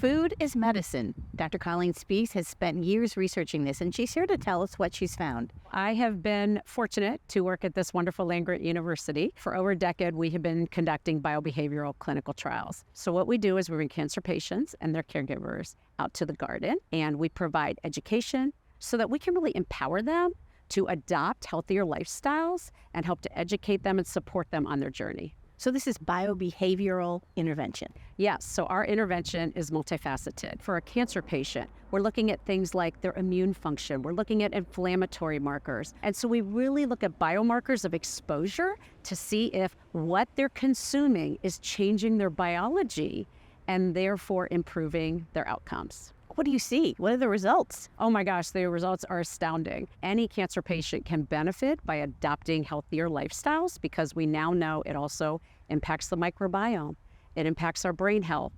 Food is medicine. Dr. Colleen Spees has spent years researching this, and she's here to tell us what she's found. I have been fortunate to work at this wonderful land-grant university. For over a decade, we have been conducting biobehavioral clinical trials. So what we do is we bring cancer patients and their caregivers out to the garden, and we provide education so that we can really empower them to adopt healthier lifestyles and help to educate them and support them on their journey. So this is biobehavioral intervention. Yes, so our intervention is multifaceted. For a cancer patient, we're looking at things like their immune function. We're looking at inflammatory markers. And so we really look at biomarkers of exposure to see if what they're consuming is changing their biology and therefore improving their outcomes. What do you see? What are the results? Oh my gosh, the results are astounding. Any cancer patient can benefit by adopting healthier lifestyles because we now know it also impacts the microbiome. It impacts our brain health.